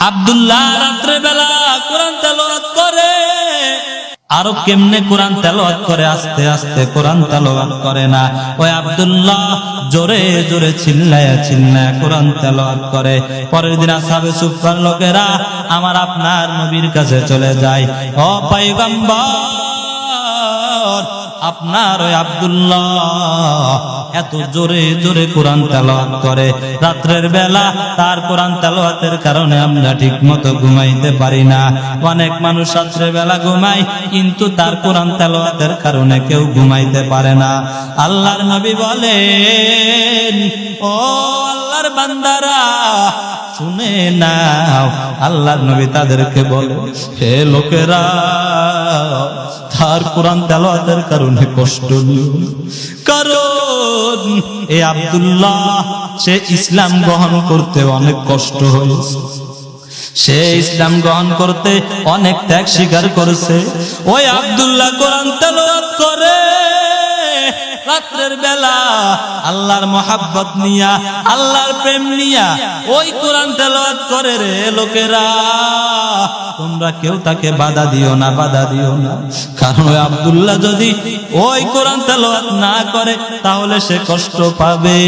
আব্দুল্লাহ রাত্রে বেলা কোরআন তেলাওয়াত করে। আরো কেমনে কোরআন তেলাওয়াত করে, আস্তে আস্তে কোরআন তেলাওয়াত করে না। ওই আব্দুল্লাহ জোরে জোরে চিল্লায়া চিল্লায়া কোরআন তেলাওয়াত করে। পরের দিন আসহাবে সুফফার লোকেরা আমার আপনার নবীর কাছে চলে যায়। ও পয়গম্বর, আপনার ওই আব্দুল্লাহ এত জোরে জোরে কোরআন তেলাওয়াত করে, রাত্রের বেলা তার কোরআন তেলাওয়াতের কারণে আমরা ঠিক মতো ঘুমাইতে পারি না। অনেক মানুষ রাত্রের বেলা ঘুমায়, কিন্তু তার কোরআন তেলাওয়াতের কারণে কেউ ঘুমাইতে পারে না। আল্লাহর নবী বলেন, ও আল্লাহর বান্দারা শুনে নাও। আল্লাহর নবী তাদেরকে বলে, হে লোকেরা, তার কোরআন তেলাওয়াতের কারণে কষ্ট নিও, কারণ এই আব্দুল্লাহ সে ইসলাম গ্রহণ করতে অনেক কষ্ট হয়েছে, সে ইসলাম গ্রহণ করতে অনেক ত্যাগ স্বীকার করেছে। ওই আব্দুল্লাহ কোরআন তেলাওয়াত করে রাত্রের বেলা, আল্লাহর মহাব্বত নিয়া, আল্লাহর প্রেম নিয়া ওই কোরআন তেলাওয়াত করে। রে লোকেরা, তোমরা কেউ তাকে বাধা দিও না, বাধা দিও না। কারণ ওই আব্দুল্লাহ যদি ওই কোরআন তেলাওয়াত না করে তাহলে সে কষ্ট পাবে,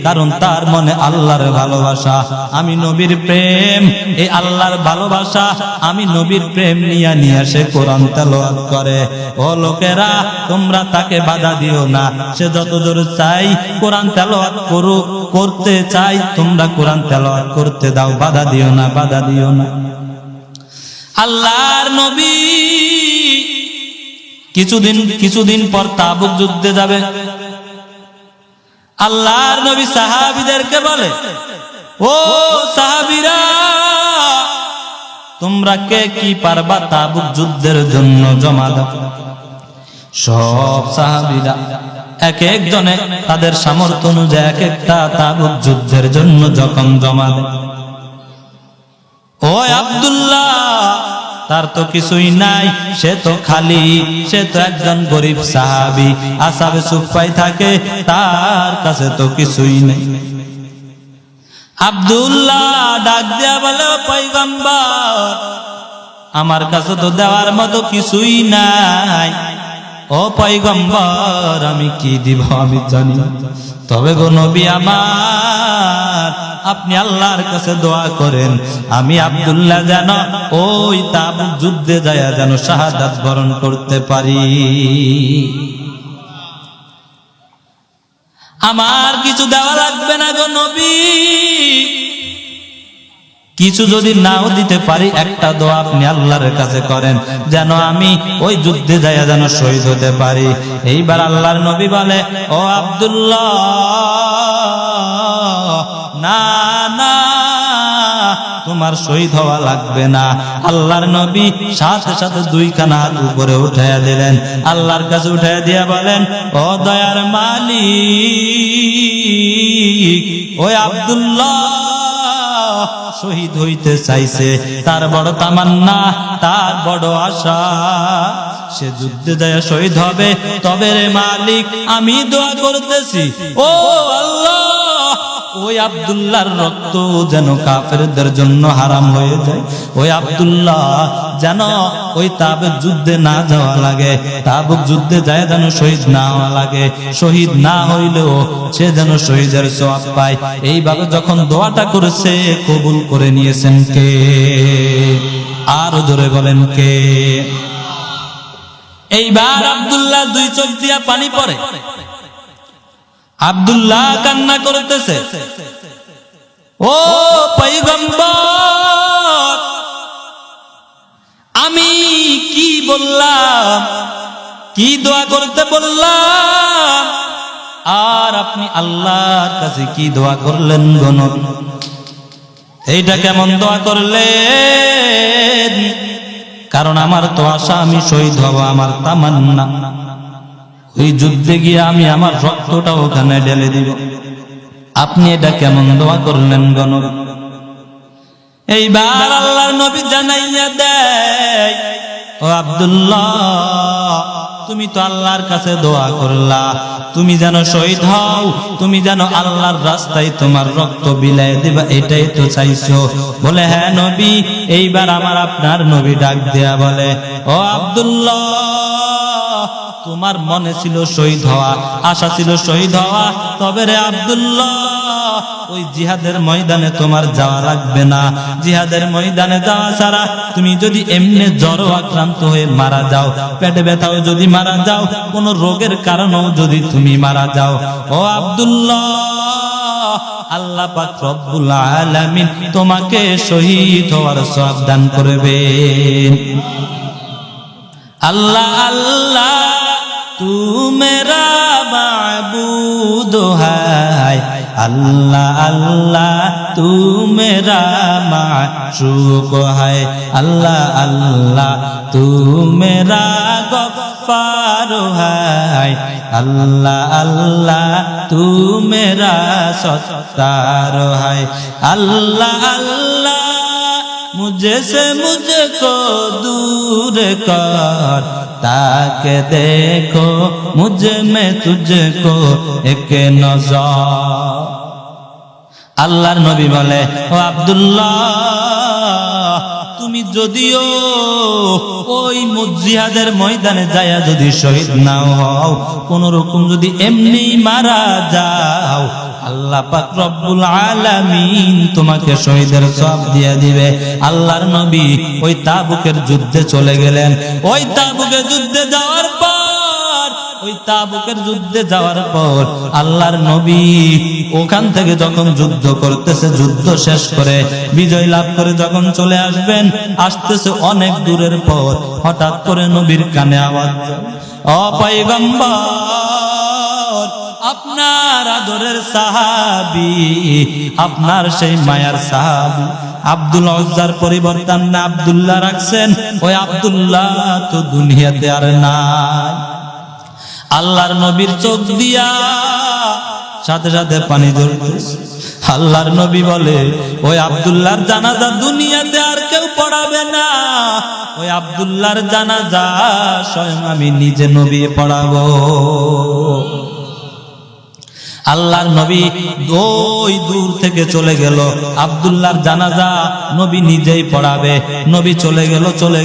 কারণ তার মনে আল্লাহর ভালোবাসা, আমি নবীর প্রেম, এই আল্লাহর ভালোবাসা, আমি নবীর প্রেম নিয়া নিয়া সে কোরআন তেলাওয়াত করে। ও লোকেরা, তোমরা তাকে বাধা দিও না। সে যত জোরে চাই কোরআন তেলাওয়াত করুক, করতে চাই, তোমরা কোরআন তেলাওয়াত করতে দাও, বাধা দিও না, বাধা দিও না। আল্লাহর নবী কিছুদিন পর তাবুক যুদ্ধে যাবে। আল্লাহর নবী সাহাবীদেরকে বলে, ও সাহাবীরা, তোমরা কে কি পারবা তাবুক যুদ্ধের জন্য জমা দাও। সব সাহাবীরা এক একজনে তাদের সামর্থ্য অনুযায়ী এক একটা তাবুক যুদ্ধের জন্য যখন জমা দেয়। ও আব্দুল্লাহ, তার তো কিছুই নাই, সে তো খালি, সে তো একজন গরিব সাহাবী, আসহাবে সুফফায় থাকে, তার কাছে তো কিছুই নেই। আব্দুল্লাহ ডাক দিয়া বলে, ও পয়গম্বর, আমার কাছে তো দেওয়ার মতো কিছুই নাই। ও পয়গম্বর, আমি কি দিব আমি জানি না, তবে গো নবী আমার, আপনি আল্লাহর কাছে দোয়া করেন, আমি আব্দুল্লাহ যেন ওই তাবুক যুদ্ধে যায় যেন শাহাদাত বরণ করতে পারি। আমার কিছু দেওয়া লাগবে না গো নবী, কিছু যদি নাও দিতে পারি, একটা দোয়া আপনি আল্লাহর কাছে করেন যেন আমি ওই যুদ্ধে যাইয়া যেন শহীদ হতে পারি। এইবার আল্লাহর নবী বলে, ও আব্দুল্লাহ, না না, তোমার শহীদ হওয়া লাগবে না। আল্লাহর নবী সাথে সাথে দুইখানা হাত উপরে উঠাইয়া দিলেন, আল্লাহর কাছে উঠাইয়া দিয়া বলেন, ও দয়ার মালিক, ওই আব্দুল্লাহ শহীদ হইতে চাইছে, তার বড় তামান্না, তার বড় আশা, সে যুদ্ধে যায় শহীদ হবে। তবে রে মালিক, আমি দোয়া করতেছি, ও আল্লাহ, ওই আব্দুল্লাহর রক্ত যেন কাফেরদের জন্য হারাম হয়ে যায়, ওই আব্দুল্লাহ যেন ওই তাবুক যুদ্ধে না যাওয়া লাগে, তাবুক যুদ্ধে যায় যেন শহীদ না হওয়া লাগে, শহীদ না হইলেও সে যেন শহীদের সওয়াব পায়। এইভাবে যখন দোয়াটা করেছে, কবুল করে নিয়েছেন কে? আরো জোরে বলেন কে? এইবার আব্দুল্লাহ দুই চোখ দিয়া পানি পড়ে, আব্দুল্লাহ কান্না করতেছে, ও পয়গম্বর, আমি কি বললাম, কি দোয়া করতে বললাম, আর আপনি আল্লাহর কাছে কি দোয়া করলেন গো নবী? এইটা কেমন দোয়া করলেন? কারণ আমার তো আশা আমি শহীদ হব, আমার তামান্না ওই যুদ্ধে গিয়ে আমি আমার রক্তটা ওখানে ঢেলে দিব, আপনি এটা কেমন দোয়া করলেন গো নবী? এইবার আল্লাহর নবী জানাইয়া দেয়, ও আব্দুল্লাহ, তুমি তো আল্লাহর কাছে দোয়া করলা তুমি যেন শহীদ হও, তুমি যেন আল্লাহর রাস্তায় তোমার রক্ত বিলাই দিবা, এটাই তো চাইছো। বলে হ্যাঁ নবী। এইবার আমার আপনার নবী ডাক দেয়া বলে, ও আব্দুল্লাহ, তোমার মনে ছিল শহীদ হওয়া, আশা ছিল শহীদ হওয়া, তবে রে আব্দুল্লাহ, ওই জিহাদের ময়দানে তোমার যাওয়া লাগবে না। জিহাদের ময়দানে যাওয়া ছাড়া তুমি যদি এমনি জ্বর আক্রান্ত হয়ে মারা যাও, পেটে ব্যথাও যদি মারা যাও, কোন রোগের কারণেও যদি তুমি মারা যাও, ও আব্দুল্লাহ, আল্লাহ পাক রব্বুল আলামিন তোমাকে শহীদ হওয়ার সওয়াব দান করবেন। अल्लाह अल्लाह तू मेरा माबूद है, अल्लाह अल्लाह तू मेरा माशूक है, अल्लाह अल्लाह तू मेरा गफ्फार है, अल्लाह अल्लाह तू मेरा सत्तार है, अल्लाह अल्लाह मुझे से मुझको दूर कर, ताके देखो मुझ में तुझको एक नजर। আল্লাহর নবী বলে, ও আব্দুল্লাহ, তুমি যদিও ওই জিহাদের ময়দানে যায়া যদি শহীদ না হও, কোন রকম যদি এমনি মারা যাও, আল্লাহ পাক রব্বুল আলামিন তোমাকে শহীদের সওয়াব দিয়ে দিবে। আল্লাহর নবী ওই তাবুকের যুদ্ধে চলে গেলেন। ওই তাবুকের যুদ্ধে যাওয়ার পর, ওই তাবুকের যুদ্ধে যাওয়ার পর আল্লাহর নবী ওখান থেকে যখন যুদ্ধ করতেছে, যুদ্ধ শেষ করে বিজয় লাভ করে যখন চলে আসবেন, আসতেছে অনেক দূরের পর, হঠাৎ করে নবীর কানে আওয়াজ, ও পয়গম্বর, আপনার আদরের সাহাবী, আপনার সেই মায়ার সাহাবী আব্দুল উজ্জার পরিবর্তন না আব্দুল্লাহ রাখছেন, ওই আব্দুল্লাহ তো দুনিয়াতে আর নাই। আল্লাহর নবীর চোখ দিয়া সাথে সাথে পানি ঝরতেছে। আল্লাহর নবী বলে, ওই আব্দুল্লাহর জানাজা দুনিয়াতে আর কেউ পড়াবে না, ওই আব্দুল্লাহর জানাজা স্বয়ং আমি নিজে নবী পড়াবো। আল্লাহর নবী ওই দূর থেকে চলে গেল, আব্দুল্লাহর জানাজা নবী নিজেই পড়াবে। নবী চলে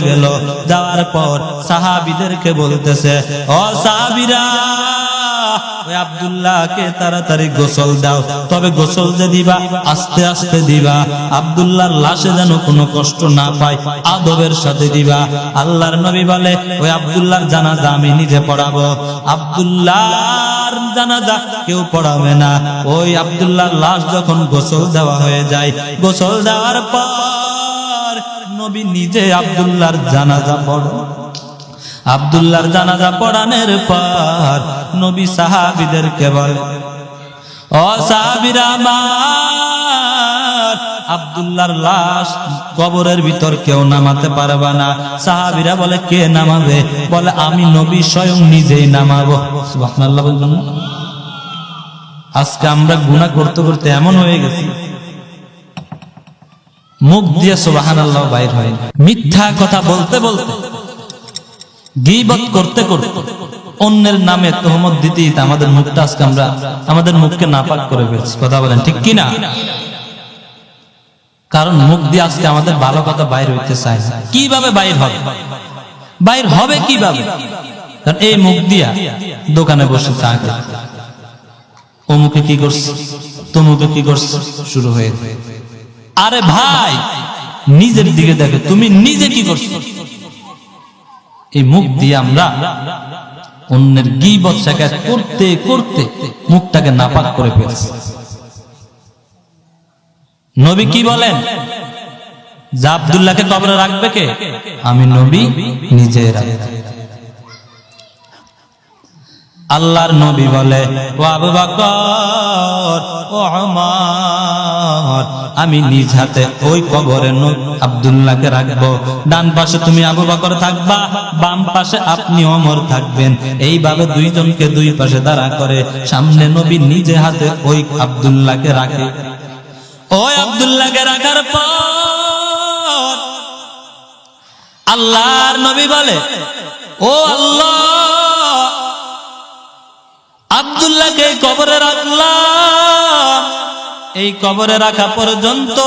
গেল, যাওয়ার পর সাহাবীদেরকে বলতেছে, ও সাহাবীরা, ওই আব্দুল্লাহকে তাড়াতাড়ি গোসল দাও, তবে গোসল যে দিবা আস্তে আস্তে দিবা, আব্দুল্লাহর লাশে যেন কোনো কষ্ট না পায়, আদবের সাথে দিবা। আল্লাহর নবী বলে, ওই আব্দুল্লাহর জানাজা আমি নিজে পড়াবো। আব্দুল্লাহর জানাজা কেউ পড়াবে না। ওই আব্দুল্লাহর লাশ যখন গোসল দেওয়া হয়ে যায়, গোসল দেওয়ার পর নবী নিজে আব্দুল্লাহর জানাজা পড়ে। আব্দুল্লাহর জানাজা পড়ানোর পর নবী সাহাবীদেরকে বলে, ও সাহাবীরা আমার, আব্দুল্লাহর লাশ কবরের ভিতর কেউ নামাতে পারবে না। সাহাবীরা বলে, কে নামাবে? বলে, আমি নবী স্বয়ং নিজেই নামাবো। সুবহানাল্লাহ বলবেন না? আজকে আমরা গুনাহ করতে করতে এমন হয়ে গেছি, মুখ দিয়ে সুবহানাল্লাহ বাইর হয় না। মিথ্যা কথা বলতে বলতে, গীবত করতে করতে, অন্যের নামে তহমত দিতে আমাদের মুখটা আজকে আমরা আমাদের মুখকে নাপাক করে ফেলছি। কথা বলেন ঠিক কিনা? কারণ মুখ দিয়ে আজকে আমাদের ভালো কথা বাইর হইতে চায় না। কিভাবে বাইর হবে? বাইর হবে কিভাবে? কারণ এই মুখ দিয়া দোকানে বসে চা খায়, অমুকে কি করছে, তমুকে কি করছে, শুরু হয়ে যায়। আরে ভাই, নিজের দিকে দেখে, তুমি নিজে কি করছো? এই মুখ দিয়ে আমরা অন্যের গীবত শিকায়ত করতে করতে মুখটাকে নাপাক করে ফেলছি। নবী কি বলেন? যে আব্দুল্লাহকে কবরে রাখবে কে? আমি নবী নিজে রাখব। আল্লাহর নবী বলে, ও আবু বকর, ও ওমর, আমি নিজ হাতে ওই কবরে আব্দুল্লাহকে রাখবো। ডান পাশে তুমি আবু বকর থাকবা, বাম পাশে আপনি ওমর থাকবেন। এইভাবে দুইজনকে দুই পাশে দাঁড়া করে সামনে নবী নিজে হাতে ওই আব্দুল্লাহকে রাখে। ওই আব্দুল্লাহকে রাখার পর আল্লাহর নবী বলে, ও আল্লাহ, আব্দুল্লাহকে কবরে রাখলাম, এই কবরে রাখা পর্যন্ত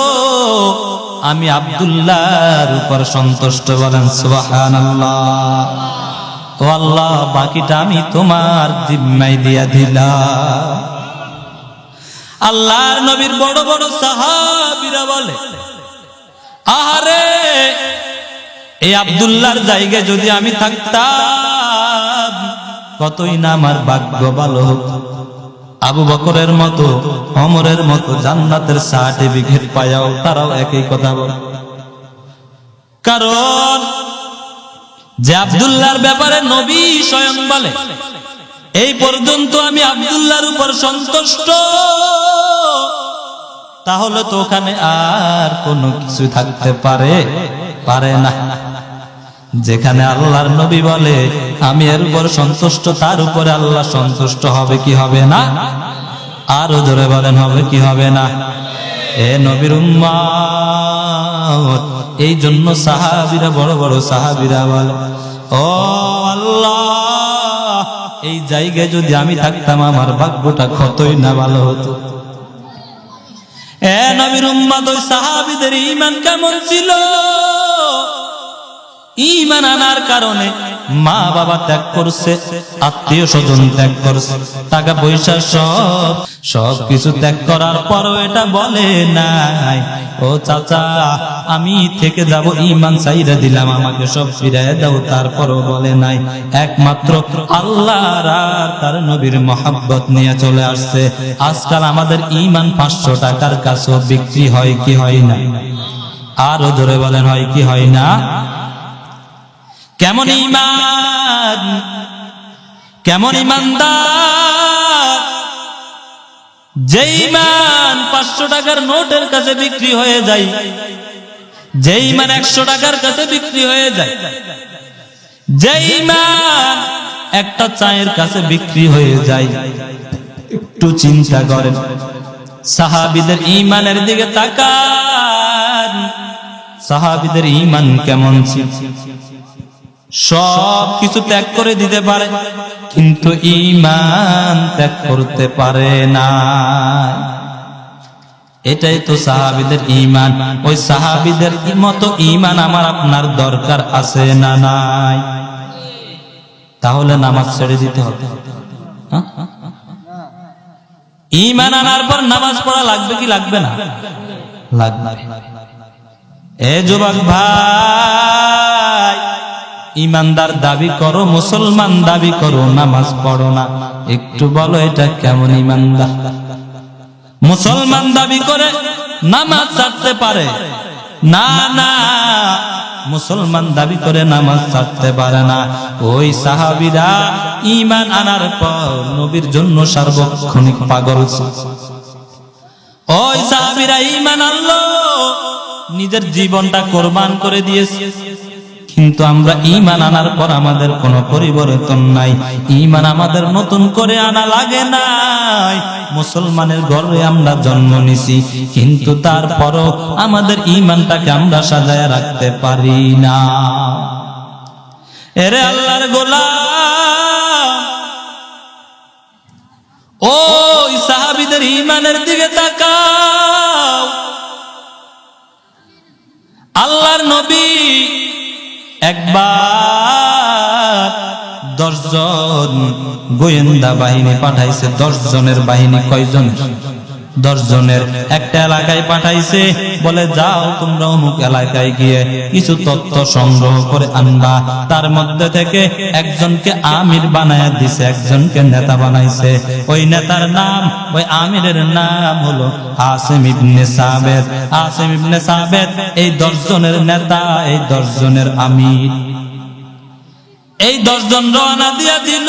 আমি আব্দুল্লাহর উপর সন্তুষ্ট। বলেন সুবহানাল্লাহ। ও আল্লাহ, বাকিটা আমি তোমার জিম্মায় দিয়া দিলাম। আল্লাহর নবীর বড় বড় সাহাবীরা বলে, আহারে, এই আব্দুল্লাহর জায়গায় যদি আমি থাকতাম কতই না আমার ভাগ্য ভালো হতো। আবু বকরের মতো, ওমরের মতো জান্নাতের সার্টিফিকেট পায়াও তারাও একই কথা বলে। কারণ যে আব্দুল্লাহর ব্যাপারে নবী স্বয়ং বলে, এই পর্যন্ত আমি আব্দুল্লাহর উপর সন্তুষ্ট, তাহলে তো ওখানে আর কোনো কিছু থাকতে পারে না। যেখানে আল্লাহর নবী বলে আমি এর উপর সন্তুষ্ট, তার উপরে আল্লাহ সন্তুষ্ট হবে কি হবে না? আরো জোরে বলেন, হবে কি হবে না? এ নবীর উম্মত, এই জন্য সাহাবীরা, বড় বড় সাহাবীরা বলে, ও আল্লাহ, এই জায়গায় যদি আমি থাকতাম আমার ভাগ্যটা কতই না ভালো হতো। এ নবীর উম্মত, ওই সাহাবীদের ঈমান কেমন ছিল? ঈমান আনার কারণে মা বাবা ত্যাগ করছে, আত্মীয় স্বজন ত্যাগ করছে, টাকা পয়সা সব কিছু ত্যাগ করার পরও এটা বলে নাই, ও চাচা আমি থেকে যাব, ঈমান চাইরা দিলাম, আমাকে সব ফিরায় দাও। তারপরও বলে নাই, একমাত্র আল্লাহর আর তার নবীর মহব্বত নিয়ে চলে আসছে। আজকাল আমাদের ঈমান 500 টাকার কাছেও বিক্রি হয় কি হয় না? আরো জোরে বলেন, হয় কি হয় না? কেমন ঈমান, কেমন ঈমানদার, যে ঈমান 500 টাকার নোটের কাছে বিক্রি হয়ে যায়, যে ঈমান 100 টাকার কাছে বিক্রি হয়ে যায়, যে ঈমান একটা চায়ের কাছে বিক্রি হয়ে যায়। একটু চিন্তা করেন, সাহাবীদের ঈমানের দিকে তাকান, সাহাবীদের ঈমান কেমন ছিল? সব কিছু ত্যাগ করে দিতে পারে, কিন্তু ঈমান ত্যাগ করতে পারে না। এটাই তো সাহাবীদের ঈমান। ওই সাহাবীদের মতো ঈমান আমার আপনার দরকার আছে না নাই? তাহলে নামাজ ছেড়ে দিতে হবে। ঈমান আনার পর নামাজ পড়া লাগবে কি লাগবে না? লাগবে। এ যুবক ভাই, ঈমানদার দাবি করো, মুসলমান দাবি করো, নামাজ পড়ো না, একটু বলো এটা কেমন ঈমানদার? মুসলমান দাবি করে নামাজ ছাড়তে পারে না, না, মুসলমান দাবি করে নামাজ ছাড়তে পারে না। ওই সাহাবীরা ঈমান আনার পর নবীর জন্য সার্বক্ষণিক পাগল ছিল। ওই সাহাবীরা ঈমান আনলো, নিজের জীবনটা কোরবান করে দিয়েছে। কিন্তু আমরা ঈমান আনার পর আমাদের কোনো পরিবর্তন নাই, ঈমান আমাদের নতুন করে আনা লাগে নাই। মুসলমানের ঘরে আমরা জন্ম নিছি, কিন্তু তারপরও আমাদের ঈমানটাকে আমরা সাজায় রাখতে পারি না। এরে আল্লাহর গোলাম, ওই সাহাবীদের ঈমানের দিকে তাকাও। আল্লাহর নবী একবার 10 জন গোয়েন্দা বাহিনী পাঠাইছে। 10 জনের বাহিনী কয়জন? 10 জনের একটা এলাকায় পাঠাইছে, বলে যাও তোমরা অমুক এলাকায় গিয়ে কিছু তথ্য সংগ্রহ করে আনবা। তার মধ্যে থেকে একজনকে আমির বানায়া দিছে, একজনকে নেতা বানাইছে। ওই নেতার নাম, ওই আমিরের নাম হলো আসিম ইবনে সাবেত। আসিম ইবনে সাবেত এই 10 জনের নেতা, এই 10 জনের আমির। এই 10 জন রওনা দিয়া দিল।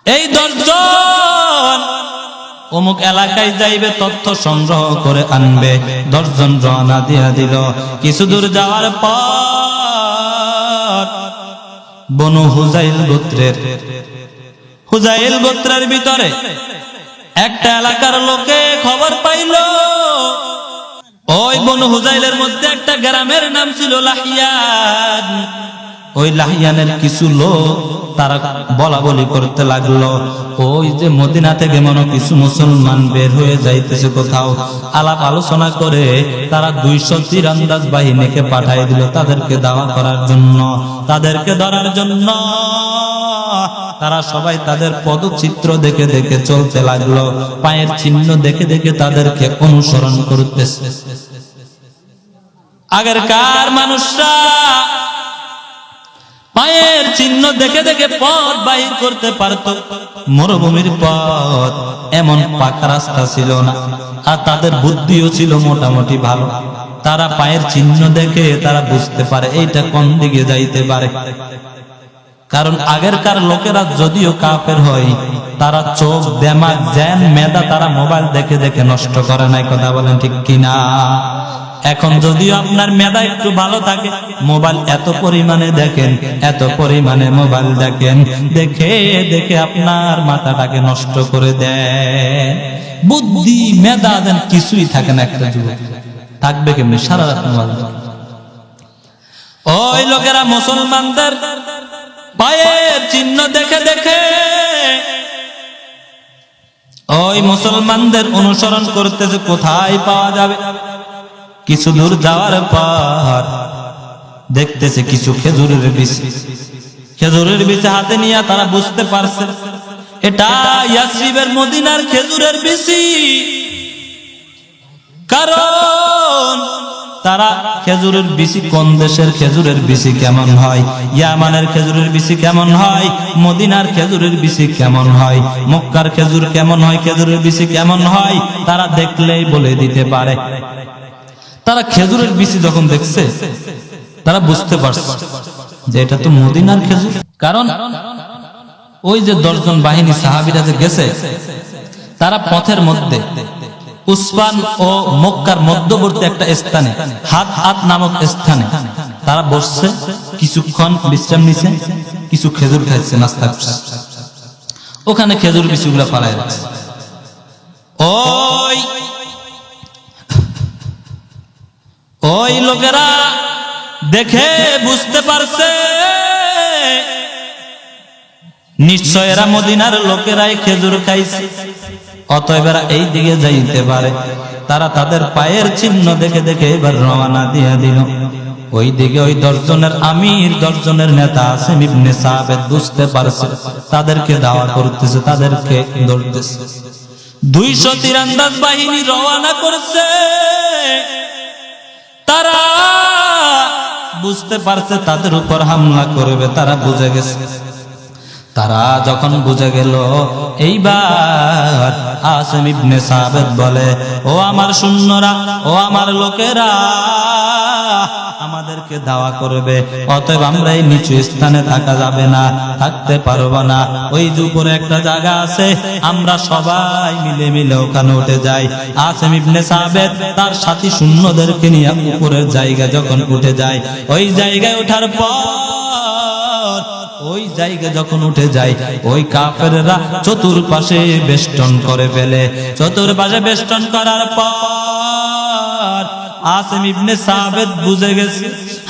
এই 10 জন অমুক এলাকায় যাইবে, তথ্য সংগ্রহ করে আনবে। 10 জন রওনা দিয়া দিল। কিছু দূর যাওয়ার পর বনু হুজাইল গোত্রের ভিতরে একটা এলাকার লোকে খবর পাইল, ওই বনু হুজাইলের মধ্যে একটা গ্রামের নাম ছিল লাহিয়ান। ওই লাহিয়ানের কিছু লোক তারা বলা বলি করতে লাগলো, ওই যে মদিনা থেকে মনে কিছু মুসলমান বের হয়ে যাইতেছে কোথাও। আলাপ আলোচনা করে তারা 200 তীরন্দাজ বাহিনীকে পাঠিয়ে দিল তাদেরকে দাওয়া করার জন্য, তাদেরকে ধরার জন্য। তারা সবাই তাদের পদচিত্র দেখে দেখে চলতে লাগলো, পায়ের চিহ্ন দেখে দেখে তাদেরকে অনুসরণ করতেছে। আগেরকার মানুষরা পায়ের চিহ্ন দেখে দেখে পথ বাহির করতে পারত, মরুভূমির পথ, এমন পাকা রাস্তা ছিল না, আর তাদের বুদ্ধিও ছিল মোটামুটি ভালো। তারা পায়ের চিহ্ন দেখে তারা বুঝতে পারে এইটা কোন দিকে যাইতে পারে। কারণ আগেরকার লোকেরা যদিও কাফের হয়, তারা চোখ, দেমাগ, জ্ঞান, মেধা তারা মোবাইল দেখে দেখে নষ্ট করে নাই। কথা বলেন ঠিক কিনা? এখন যদিও আপনার মেধা একটু ভালো থাকে, মোবাইল এত পরিমাণে দেখেন, এত পরিমাণে মোবাইল দেখেন, দেখে দেখে আপনার মাথাটাকে নষ্ট করে দেয়। বুদ্ধি, মেধা দেন কিছুই থাকে না একটা যুবক, থাকবে কেমনি সারা রাত মোবাইল? ওই লোকেরা মুসলমানদের পায়ের চিহ্ন দেখে দেখে ওই মুসলমানদের অনুসরণ করতেছে, কোথায় পাওয়া যাবে। কিছু দূর যাওয়ার পর দেখতেছে কিছু খেজুরের বীজ, খেজুরের বীজ হাতে নিয়ে তারা বুঝতে পারছে এটা ইয়াসরিবের মদিনার খেজুরের বীজ। কারণ তারা খেজুরের বীজ কোন দেশের খেজুরের বীজ কেমন হয়, ইয়ামানের খেজুরের বীজ কেমন হয়, মদিনার খেজুরের বীজ কেমন হয়, মক্কার খেজুর কেমন হয়, খেজুরের বীজ কেমন হয়, তারা দেখলেই বলে দিতে পারে। তারা খেজুরের বীজ যখন দেখছে তারা বুঝতে পারছে যে এটা তো মদিনার খেজুর। কারণ ওই যে 10 জন বাহিনী সাহাবীরা যে গেছে, তারা পথের মধ্যে উসমান ও মক্কার মধ্যবর্তী একটা স্থানে, হাত নামক স্থানে তারা বসছে, কিছুক্ষণ বিশ্রাম নিছে, কিছু খেজুর খাইছে, নাস্তা করছে। ওখানে খেজুর বীজগুলো ফালায় রাখছে। ওই লোকেরা দেখে বুঝতে পারছে নিশ্চয় এরা মদিনার লোকেরাই খেজুর খাইছে, অতএব এরা এই দিকে যাইতে পারে। তারা তাদের পায়ের চিহ্ন দেখে দেখে এবার রওনা দিয়ে দিল ওই দিকে। ওই 10 জনের আমির, 10 জনের নেতা আসিম ইবনে সাবিত বুঝতে পারছে, তাদেরকে দাওয়া করতেছে, তাদেরকে ধরতেছে। 200 তীরন্দাজ বাহিনী রওনা করছে। তারা বুঝতে পারছে তাদের উপর হামলা করবে, তারা বুঝে গেছে। তারা যখন বুঝে গেল, এইবার আসিম ইবনে সাবিত বলে, ও আমার সৈন্যরা, ও আমার লোকেরা, আমাদেরকে দাওয়া করবে, অতএব আমরা এই নিচু স্থানে থাকা যাবে না, থাকতে পারবো না। ওই যে উপরে একটা জায়গা আছে, আমরা সবাই মিলে মিলে ওখানে উঠে যাই। আসিম ইবনে সাবিত তার সাথী সৈন্যদেরকে নিয়ে উপরের জায়গা যখন উঠে যায়, ওই জায়গায় ওঠার পর, ওই জায়গা যখন উঠে যায়, ওই কাফেররা চতুর্পাশে বেষ্টন করে ফেলে। চতুর্পাশে বেষ্টন করার পর আসিম ইবনে সাবিত বুঝে গেছে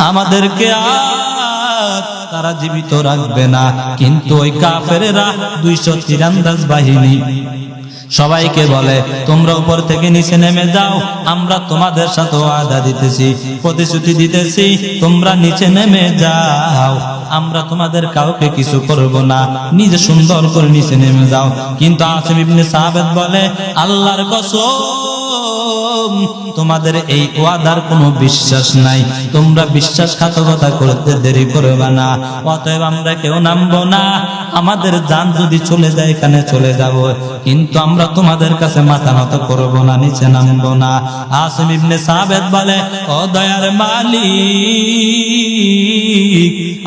আমাদেরকে আর তারা জীবিত রাখবে না। কিন্তু ওই কাফেররা 200 তীরন্দাজ বাহিনী সবাইকে বলে, তোমরা উপর থেকে নিচে নেমে যাও, আমরা তোমাদের সাথে ওয়াদা দিতেছি, প্রতিশ্রুতি দিতেছি, তোমরা নিচে নেমে যাও, আমরা তোমাদের কাউকে কিছু করব না, নিজে সুন্দর করে নিচে নেমে যাও। কিন্তু আসিম ইবনে সাবিত বলে, আল্লাহর কসম, তোমাদের এই ওয়াদার কোনো বিশ্বাস নাই, তোমরা বিশ্বাসঘাতকতা করতে দেরি করবে না, অতএব আমরা কেউ নামবো না। আমাদের জান যদি চলে যায় এখানে চলে যাব, কিন্তু আমরা তোমাদের কাছে মাথা নত করব না, নিচে নামবো না। আসিম ইবনে সাবিত বলে, ও দয়ার মালিক,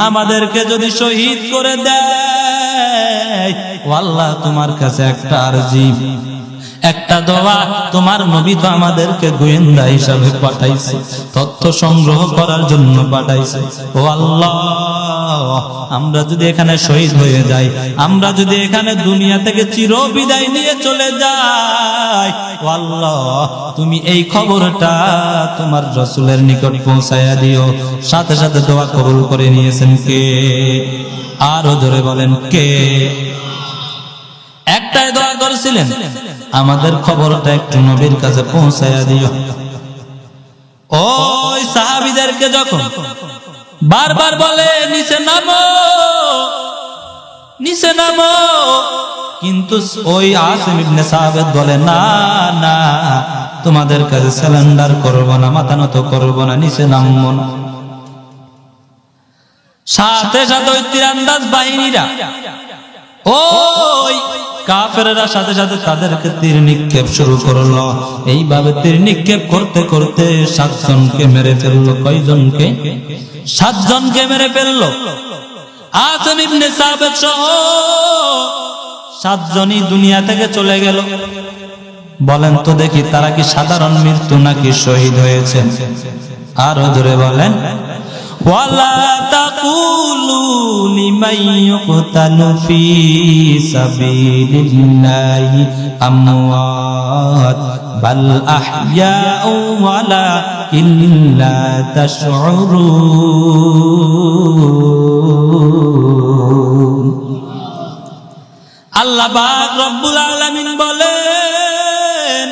আমাদেরকে যদি শহীদ করে দেয়, ও আল্লাহ তোমার কাছে একটা আরজি, একটা দোয়া তোমার নবী তো আমাদেরকে গোয়েন্দা হিসাবে পাঠাইছে, তথ্য সংগ্রহ করার জন্য পাঠাইছে। ও আল্লাহ, আমরা যদি এখানে শহীদ হয়ে যাই, আমরা যদি এখানে দুনিয়া থেকে চির বিদায় নিয়ে চলে যাই, ও আল্লাহ তুমি এই খবরটা তোমার রাসূলের নিকট পৌঁছায়া দিও। সাথে সাথে দোয়া কবুল করে নিয়েছেন কে? আরো জোরে বলেন কে? একটাই দোয়া করেছিলেন, আমাদের খবরটা একটু নবীর কাছে পৌঁছায়া দিও। ওই সাহাবীদেরকে যখন বারবার বলে নিচে নামো, নিচে নামো, কিন্তু ওই আসিম ইবনে সাবিত বলে না না, তোমাদের কাছে সারেন্ডার করব না, মাথা নত করব না, নিচে নামবো না। সাথে সাথে ওই তীরন্দাজ বাহিনীরা, ওই কাফেররা সাথে সাথে তাদেরকে তীর নিক্ষেপ শুরু করলো। এইভাবে তীর নিক্ষেপ করতে করতে 7 জনকে মেরে ফেললো। কয়জনকে? 7 জনকে মেরে ফেললো। আসিম ইবনে সাবিত সহ 7 জনই দুনিয়া থেকে চলে গেল। বলেন তো দেখি, তারা কি সাধারণ মৃত্যু নাকি শহীদ হয়েছে? আরো জোরে বলেন। ওয়ালা তাকুলু লিমান ইউকতালু ফি সাবিলিল্লাহি আমওয়াত বাল আহইয়াউ ওয়ালাকিন লা তাশউরুন। আল্লাহ পাক রব্বুল আলামিন বলেন,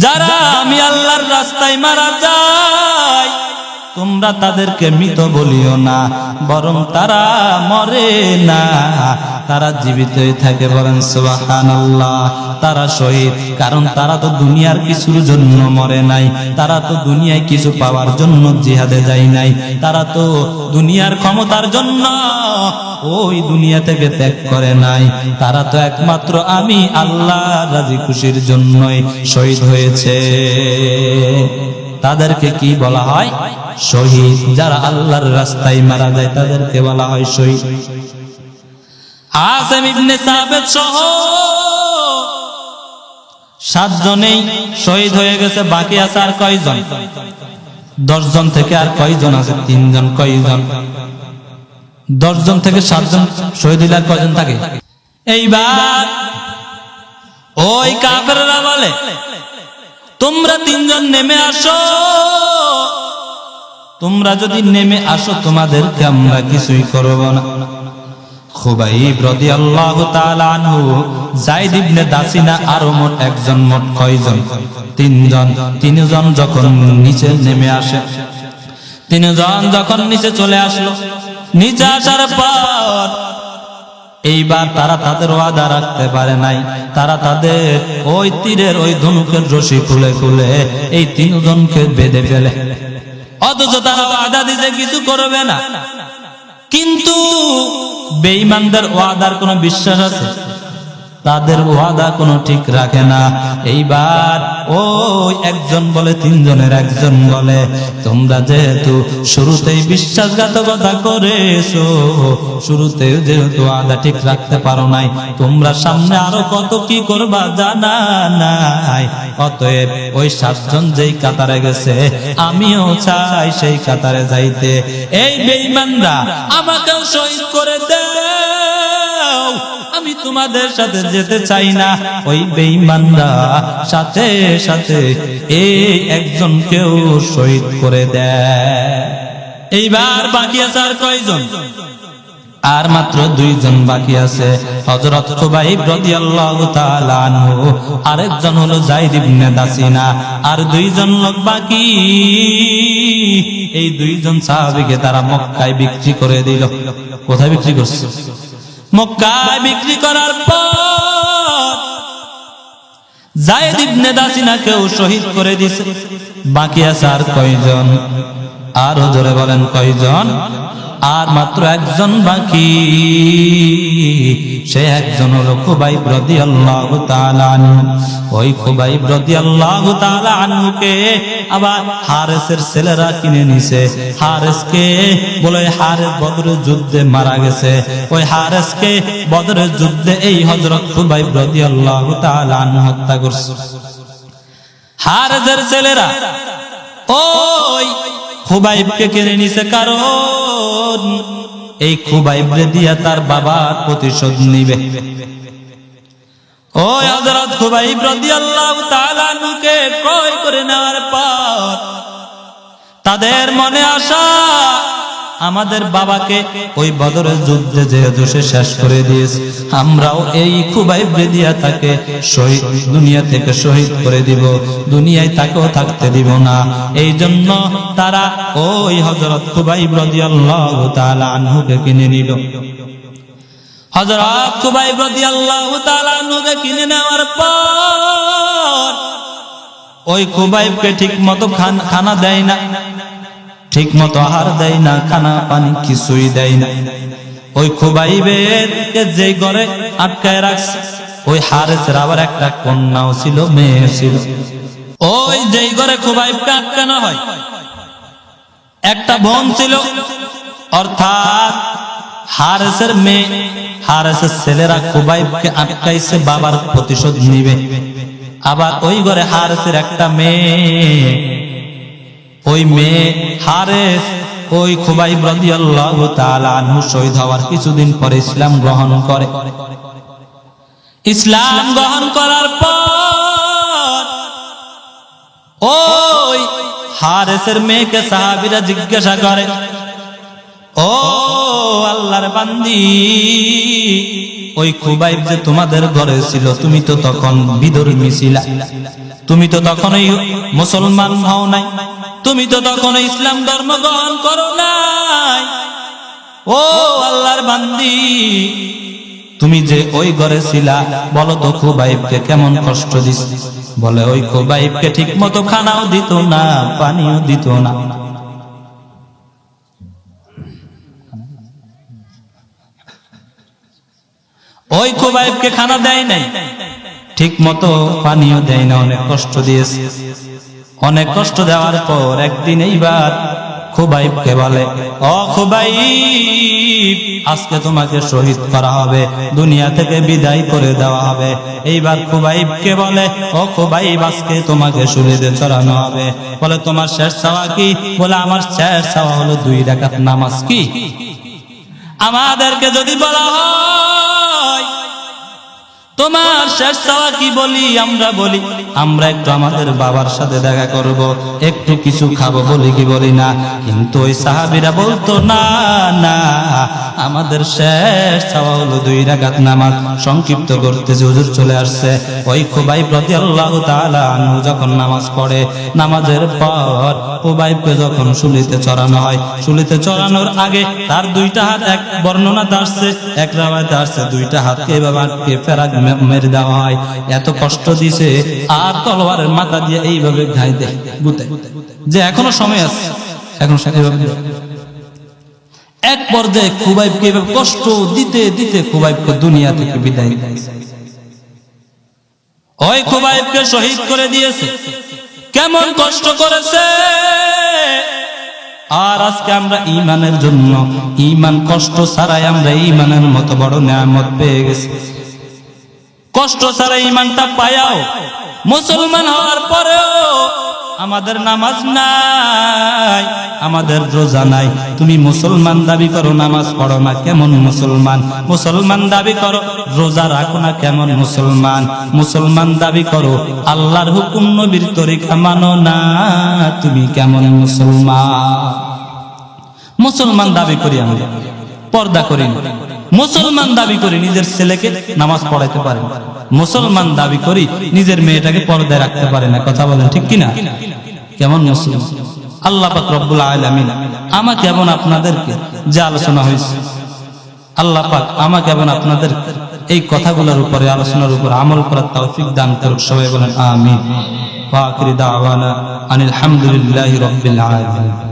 যারা আমি আল্লাহর রাস্তায় মারা যায় তোমরা তাদেরকে মৃত বলিও না, বরং তারা মরে না, তারা জীবিতই থাকে। বলেন সুবহানাল্লাহ। তারা শহীদ, কারণ তারা তো দুনিয়ার কিছুর জন্য মরে নাই, তারা তো দুনিয়ায় কিছু পাওয়ার জন্য জিহাদে যায় নাই, তারা তো দুনিয়ার ক্ষমতার জন্য ওই দুনিয়া থেকে ত্যাগ করে নাই, তারা তো একমাত্র আমি আল্লাহ রাজি খুশির জন্যই শহীদ হয়েছে। তাদেরকে কি বলা হয়? শহীদ। যারা আল্লাহর রাস্তায় মারা যায় তাদেরকে বলা হয় শহীদ। আসিম ইবনে সাবিত সহ 7 জনেই শহীদ হয়ে গেছে। বাকি আছে আর কয়জন? 10 জন থেকে আর কয়জন আছে? 3 জন। কয়জন? 10 জন থেকে 7 জন শহীদ হইলে আর কয়জন থাকে? এইবার ওই কাফেররা বলে, তোমরা 3 জন নেমে আসো, তোমরা যদি নেমে আসো তোমাদেরকে আমরা কিছুই করব না। খুবাইব রাদিয়াল্লাহু তাআলা আনহু, যায়েদ ইবনে দাসিনা আরো মোট 1 জন, মোট কয়জন? 3 জন। 3 জন যখন নিচে নেমে আসে, 3 জন যখন নিচে চলে আসলো, নিচে আসার পর এইবার তারা তাদের ওয়াদা রাখতে পারে নাই। তারা তাদের ওই তীরের ওই ধনুকের রশি খুলে খুলে এই 3 জনকে বেঁধে ফেলে। অথচ তারা ওয়াদা দিতে কিছু করবে না, কিন্তু বেঈমানদের ওয়াদার কোনো বিশ্বাস আছে? তাদের ওয়াদা কোনো ঠিক রাখে না। এইবার ওই একজন বলে, 3 জনের একজন বলে, তোমরা যেহেতু শুরুতেই বিশ্বাসঘাতকতা করেছো, শুরুতে যেহেতু ওয়াদা ঠিক রাখতে পারো নাই, তোমরা সামনে আরো কত কি করবা জানা নাই। অতএব ওই 7 জন যেই কাতারে গেছে, আমিও চাই সেই কাতারে যাইতে। এই বেঈমানরা আমাকেও শহীদ করে দাও, আমি তোমাদের সাথে যেতে চাই না। ওই বেঈমানরা সাথে সাথে এই একজনকেও শহীদ করে দেয়। এইবার বাকি আছে আর কয়জন? আর মাত্র 2 জন বাকি আছে। হযরত খুবাইব রাদিয়াল্লাহু তাআলা আনহু, আরেকজন হলো যায়েদ ইবনে দাসিনা, আর 2 জন লোক বাকি। এই 2 জন সাহাবীকে তারা মক্কায় বিক্রি করে দিল। কোথায় বিক্রি করছে? মক্কায় বিক্রি করার পর যায়েদ ইবনে দাসিনাকেও শহীদ করে দিয়েছে। বাকি আছে আর কয়জন? আরো জোরে বলেন কয়জন? আর মাত্র একজন বাকি, সে একজন হলো খুবাইব রাদিয়াল্লাহু তাআলা আনহু। ওই খুবাইব রাদিয়াল্লাহু তাআলা আনহুকে আবার হারেসের ছেলেরা কিনে নিছে। হারেসকে বলে হারেস বদরের যুদ্ধে মারা গেছে। ওই হারেসকে বদরের যুদ্ধে এই হযরত খুবাইব রাদিয়াল্লাহু তাআলা আনহু হত্যা করছে। হারেসের ছেলেরা ওই খুবাইবকে কিনে নিছে, কারণ এই খুবাইবরে দিয়া তার বাবার প্রতিশোধ নিবে। ওই হযরত খুবাইব রাদিয়াল্লাহু তাআলা আনহুকে ক্রয় করে নেওয়ার পর তাদের মনে আশা, আমাদের বাবাকে ওই বদরের যুদ্ধে যেহেতু সে শেষ করে দিয়েছে, আমরাও এই খুবাইবরে দিয়া তাকে শহীদ, দুনিয়া থেকে শহীদ করে দিব, দুনিয়ায় তাকেও থাকতে দিব না। এই জন্য তারা ওই হযরত খুবাইব রাদিয়াল্লাহু তাআলা আনহুকে কিনে নিল। হযরত খুবাইব রাদিয়াল্লাহু তাআলা আনহুকে কিনে নেওয়ার পর ওই খুবাইবকে ঠিক মতো খানা দেয় না, ঠিক মতো আহার দেয় না, খানা পানি কিছুই দেয় না। ওই খুবাইবেরকে যে ঘরে আটকায় রাখছে, ওই হারেসের আবার একটা কন্যাও ছিল, মেয়ে ছিল। ওই যেই ঘরে খুবাইবকে আটকানো হয় একটা বোন ছিল, অর্থাৎ হারেসের মেয়ে, হারেসের ছেলেরা খুবাইবকে আটকাইছে বাবার প্রতিশোধ নিবে। আবার ওই ঘরে হারেসের একটা মেয়ে, ওই মেয়ে হারেস ওই খুবাইব রাদিয়াল্লাহু তাআলা আনহু শহীদ হওয়ার কিছুদিন পরে ইসলাম গ্রহণ করে। ইসলাম গ্রহণ করার পর ওই হারেসের মেয়েকে সাহাবীরা জিজ্ঞাসা করে, ও আল্লাহর বান্দি, ওই খুবাইব যে তোমাদের ঘরে ছিল, তুমি তো তখন বিধর্মী ছিলা, তুমি তো তখন মুসলমান হও নাই, তুমি তো তখন ইসলাম ধর্ম গ্রহণ করো নাই। ও আল্লাহর বান্দি, তুমি যে ওই ঘরে ছিলা, বলো তো খুবাইবকে কেমন কষ্ট দিস? বলে ওই খুবাইবকে ঠিক মতো খানাও দিত না, পানিও দিত না। ওই খুবাইবকে খানা দেয় নাই, ঠিক মতো পানিও দেয় না, অনেক কষ্ট দিয়েছে। অনেক কষ্ট দেওয়ার পর একদিন এইবার খুবাইবকে বলে, ও খুবাইব, আজকে তোমাকে শহীদ করা হবে, দুনিয়া থেকে বিদায় করে দেওয়া হবে। এইবার খুবাইবকে বলে, ও খুবাইব, আজকে তোমাকে শূলিতে চড়ানো হবে। বলে তোমার শেষ চাওয়া কি? বলে আমার শেষ চাওয়া হলো 2 রাকাত নামাজ। কি আমাদেরকে যদি বলা হয় তোমার শেষ চাওয়া কি, বলি আমরা বলি আমরা একটু আমাদের বাবার সাথে দেখা করব, একটু কিছু খাবো, বলি কি বলি না? কিন্তু ওই সাহাবীরা বলতো না না, আমাদের শেষ চাওয়া হলো 2 রাকাত নামাজ। সংক্ষিপ্ত করতে যে হুজুর চলে আসছে, ওই খুবাইব রাদিয়াল্লাহু তাআলা আনহু যখন নামাজ পড়ে, নামাজের পর খুবাইবকে যখন শূলিতে চড়ানো হয়, শূলিতে চড়ানোর আগে তার 2টা হাত, এক বর্ণনাতে আসছে, এক রাওয়ায়াতে আসছে 2টা হাতকে এভাবে আটকে ফেরাক মেরে দেওয়া হয়। এত কষ্ট দিছে, আর তলোয়ারের মাথা দিয়ে এইভাবে ঘাই দেয় গুতে, যে এখনো সময় আছে, এখন এক পর্যায়ে খুবাইবকে এভাবে কষ্ট দিতে দিতে খুবাইবকে দুনিয়া থেকে বিদায় দিয়েছে। ওই খুবাইবকে শহীদ করে দিয়েছে। কেমন কষ্ট করেছে! আর আজকে আমরা ঈমানের জন্য, ঈমান কষ্ট ছাড়াই আমরা ঈমানের মতো বড় নিয়ামত পেয়ে গেছি। কষ্ট ছাড়া ঈমানটা পায়াও, মুসলমান হওয়ার পরেও আমাদের নামাজ নাই, আমাদের রোজা নাই। তুমি মুসলমান দাবি করো, নামাজ পড়ো না, কেমন মুসলমান? মুসলমান দাবি করো, রোজা রাখো না, কেমন মুসলমান? মুসলমান দাবি করো, আল্লাহর হুকুম নবীর তরিকা মানো না, তুমি কেমন মুসলমান? মুসলমান দাবি করি আমরা, পর্দা করি না। মুসলমান দাবি করি, নিজের ছেলেকে নামাজ পড়াইতে পারে না। মুসলমান দাবি করি, নিজের মেয়েটাকে পর্দায় রাখতে পারে না। কথা বলেন ঠিক কিনা? কেমন মুসলিম? আল্লাহ পাক রব্বুল আলামিন আমাকে এবং আপনাদেরকে যে আলোচনা হয়েছে, আল্লাহ পাক আমাকে এবং আপনাদের এই কথাগুলোর উপরে, আলোচনার উপর আমল করার তৌফিক দান করুক। সবাই বলেন আমিন। ওয়া আখিরু দাওয়ানা আনিল হামদুলিল্লাহি রাব্বিল আলামিন।